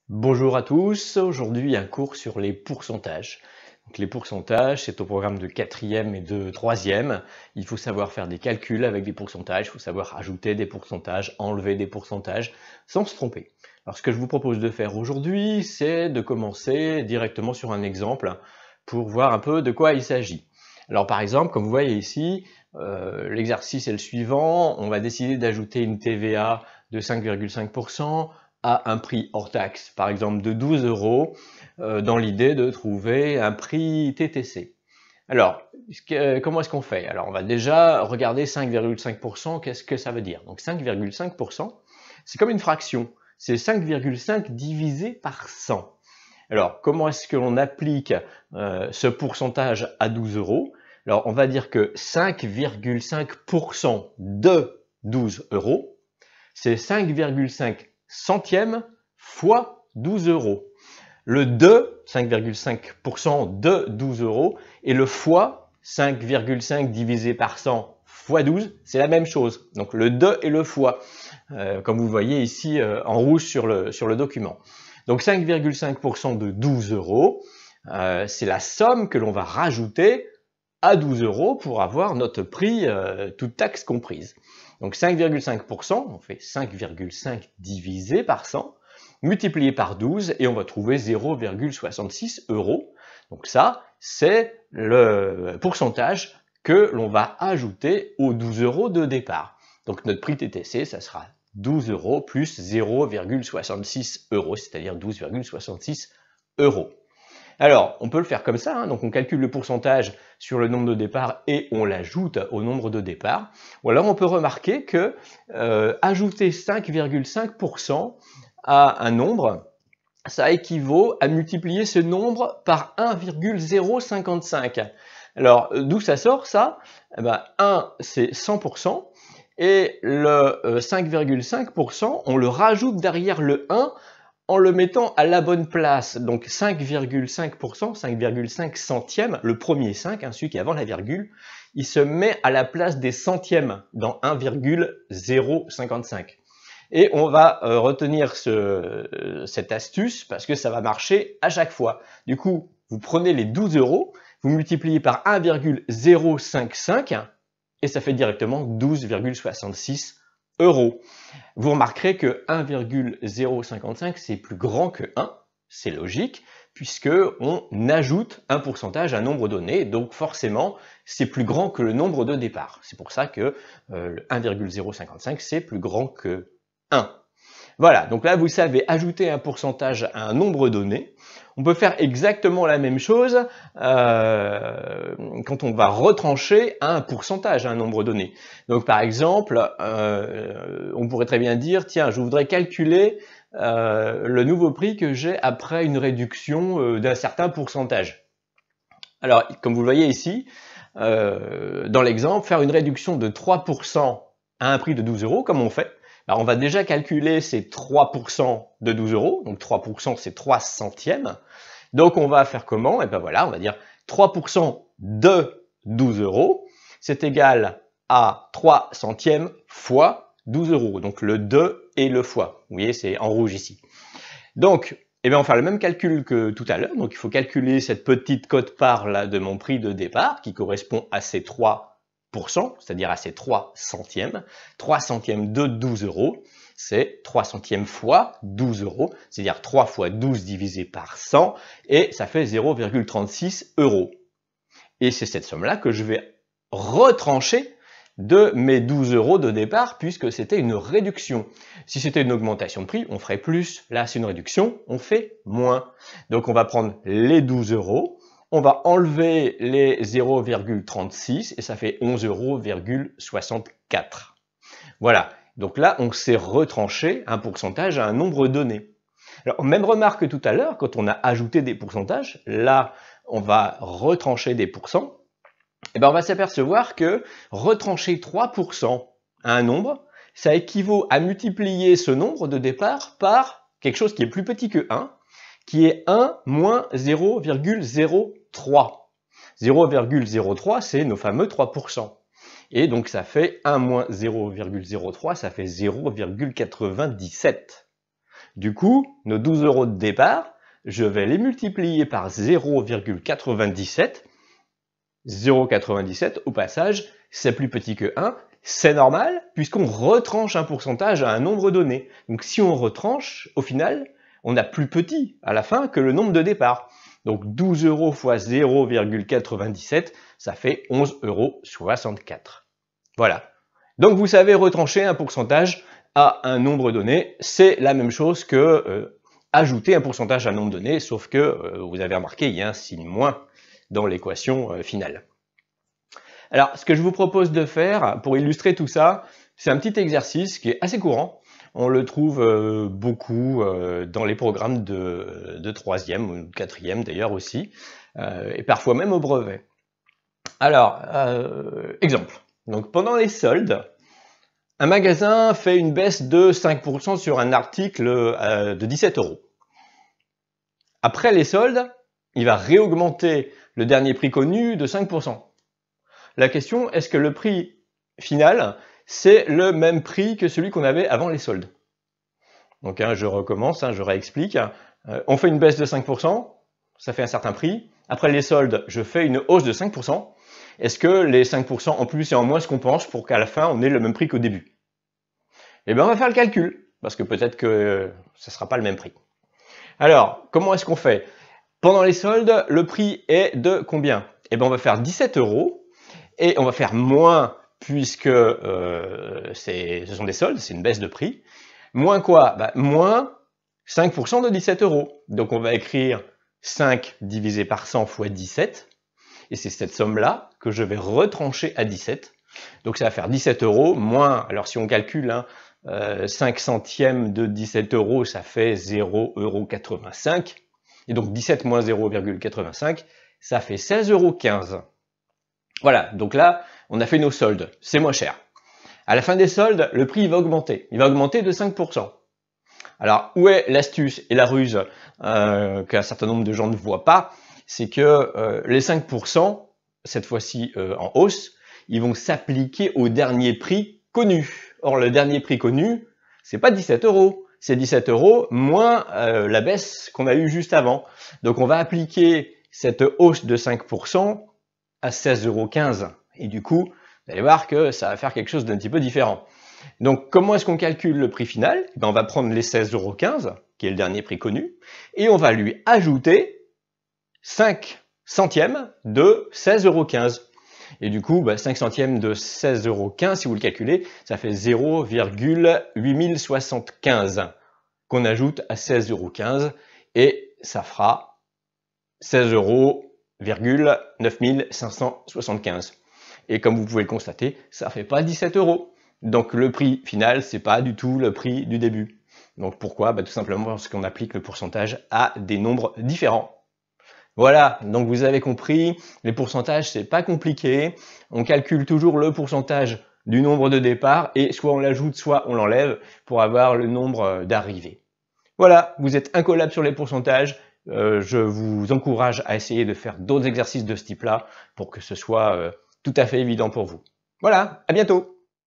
Bonjour à tous, aujourd'hui un cours sur les pourcentages. Donc les pourcentages, c'est au programme de 4e et de 3e. Il faut savoir faire des calculs avec des pourcentages, il faut savoir ajouter des pourcentages, enlever des pourcentages, sans se tromper. Alors ce que je vous propose de faire aujourd'hui, c'est de commencer directement sur un exemple pour voir un peu de quoi il s'agit. Alors par exemple, comme vous voyez ici, l'exercice est le suivant, on va décider d'ajouter une TVA de 5,5% à un prix hors taxe, par exemple de 12 €, dans l'idée de trouver un prix TTC. Alors, comment est-ce qu'on fait? Alors, on va déjà regarder 5,5%, qu'est-ce que ça veut dire? Donc 5,5%, c'est comme une fraction, c'est 5,5 divisé par 100. Alors, comment est-ce que l'on applique ce pourcentage à 12 €? Alors, on va dire que 5,5% de 12 €, c'est 5,5 centièmes fois 12 €. Le de, 5,5% de 12 € et le fois 5,5 divisé par 100 fois 12, c'est la même chose. Donc le de et le fois, comme vous voyez ici en rouge sur le document. Donc 5,5% de 12 €, c'est la somme que l'on va rajouter à 12 € pour avoir notre prix, toute taxe comprise. Donc 5,5%, on fait 5,5 divisé par 100, multiplié par 12, et on va trouver 0,66 €. Donc ça, c'est le pourcentage que l'on va ajouter aux 12 € de départ. Donc notre prix TTC, ça sera 12 € plus 0,66 €, c'est-à-dire 12,66 €. Alors, on peut le faire comme ça, donc on calcule le pourcentage sur le nombre de départ et on l'ajoute au nombre de départ. Ou alors on peut remarquer que ajouter 5,5% à un nombre, ça équivaut à multiplier ce nombre par 1,055. Alors, d'où ça sort ça? 1, c'est 100%, et le 5,5%, on le rajoute derrière le 1 en le mettant à la bonne place. Donc 5,5%, 5,5 centièmes, le premier 5, celui qui est avant la virgule, il se met à la place des centièmes dans 1,055. Et on va retenir cette astuce parce que ça va marcher à chaque fois. Du coup, vous prenez les 12 €, vous multipliez par 1,055 et ça fait directement 12,66 €. Vous remarquerez que 1,055 c'est plus grand que 1, c'est logique, puisque on ajoute un pourcentage à un nombre donné, donc forcément c'est plus grand que le nombre de départ. C'est pour ça que 1,055 c'est plus grand que 1. Voilà, donc là vous savez ajouter un pourcentage à un nombre donné. On peut faire exactement la même chose quand on va retrancher un pourcentage à un nombre donné. Donc par exemple, on pourrait très bien dire, tiens, je voudrais calculer le nouveau prix que j'ai après une réduction d'un certain pourcentage. Alors, comme vous le voyez ici, dans l'exemple, faire une réduction de 3% à un prix de 12 €, comme on fait. Alors on va déjà calculer ces 3% de 12 €, donc 3% c'est 3 centièmes. Donc on va faire comment? Et bien voilà, on va dire 3% de 12 €, c'est égal à 3 centièmes fois 12 €. Donc le de et le fois. Vous voyez, c'est en rouge ici. Donc, on va faire le même calcul que tout à l'heure. Donc il faut calculer cette petite quote-part là de mon prix de départ qui correspond à ces 3%, c'est-à-dire à ces 3 centièmes. 3 centièmes de 12 €, c'est 3 centièmes fois 12 €, c'est-à-dire 3 fois 12 divisé par 100, et ça fait 0,36 €. Et c'est cette somme-là que je vais retrancher de mes 12 € de départ, puisque c'était une réduction. Si c'était une augmentation de prix, on ferait plus. Là, c'est une réduction, on fait moins. Donc on va prendre les 12 €, on va enlever les 0,36 et ça fait 11,64 €. Voilà, donc là, on s'est retranché un pourcentage à un nombre donné. Alors, même remarque que tout à l'heure, quand on a ajouté des pourcentages, là, on va retrancher des pourcents, et on va s'apercevoir que retrancher 3% à un nombre, ça équivaut à multiplier ce nombre de départ par quelque chose qui est plus petit que 1, qui est 1 moins 0,03. 0,03, c'est nos fameux 3%. Et donc ça fait 1 moins 0,03, ça fait 0,97. Du coup, nos 12 euros de départ, je vais les multiplier par 0,97. 0,97, au passage, c'est plus petit que 1. C'est normal, puisqu'on retranche un pourcentage à un nombre donné. Donc si on retranche, au final, on a plus petit à la fin que le nombre de départ. Donc 12 euros fois 0,97, ça fait 11,64 euros. Voilà. Donc vous savez retrancher un pourcentage à un nombre donné, c'est la même chose que ajouter un pourcentage à un nombre donné, sauf que vous avez remarqué, il y a un signe moins dans l'équation finale. Alors, ce que je vous propose de faire pour illustrer tout ça, c'est un petit exercice qui est assez courant. On le trouve beaucoup dans les programmes de 3e ou de 4e d'ailleurs aussi, et parfois même au brevet. Alors, exemple. Donc, pendant les soldes, un magasin fait une baisse de 5% sur un article de 17 euros. Après les soldes, il va réaugmenter le dernier prix connu de 5%. La question, est-ce que le prix final, c'est le même prix que celui qu'on avait avant les soldes? Donc je recommence, je réexplique. On fait une baisse de 5%, ça fait un certain prix. Après les soldes, je fais une hausse de 5%. Est-ce que les 5% en plus et en moins se compensent pour qu'à la fin, on ait le même prix qu'au début? Eh bien, on va faire le calcul, parce que peut-être que ce ne sera pas le même prix. Alors, comment est-ce qu'on fait? Pendant les soldes, le prix est de combien? Eh bien, on va faire 17 euros. Et on va faire moins, puisque ce sont des soldes, c'est une baisse de prix. Moins quoi? Moins 5% de 17 euros. Donc on va écrire 5 divisé par 100 fois 17. Et c'est cette somme-là que je vais retrancher à 17. Donc ça va faire 17 euros moins, alors si on calcule, 5 centièmes de 17 euros, ça fait 0,85 €. Et donc 17 moins 0,85, ça fait 16,15 €. Voilà, donc là, on a fait nos soldes, c'est moins cher. À la fin des soldes, le prix va augmenter. Il va augmenter de 5%. Alors, où est l'astuce et la ruse qu'un certain nombre de gens ne voient pas? C'est que les 5%, cette fois-ci en hausse, ils vont s'appliquer au dernier prix connu. Or, le dernier prix connu, c'est pas 17 euros. C'est 17 euros moins la baisse qu'on a eue juste avant. Donc, on va appliquer cette hausse de 5% à 16,15 €. Et du coup, vous allez voir que ça va faire quelque chose d'un petit peu différent. Donc, comment est-ce qu'on calcule le prix final? On va prendre les 16,15 €, qui est le dernier prix connu, et on va lui ajouter 5 centièmes de 16,15 €. Et du coup, 5 centièmes de 16,15 €, si vous le calculez, ça fait 0,8075 € qu'on ajoute à 16,15 € et ça fera 16,9575 €. Et comme vous pouvez le constater, ça ne fait pas 17 €. Donc le prix final, c'est pas du tout le prix du début. Donc pourquoi? Tout simplement parce qu'on applique le pourcentage à des nombres différents. Voilà, donc vous avez compris, les pourcentages, c'est pas compliqué. On calcule toujours le pourcentage du nombre de départ et soit on l'ajoute, soit on l'enlève pour avoir le nombre d'arrivées. Voilà, vous êtes incollable sur les pourcentages. Je vous encourage à essayer de faire d'autres exercices de ce type-là pour que ce soit tout à fait évident pour vous. Voilà, à bientôt!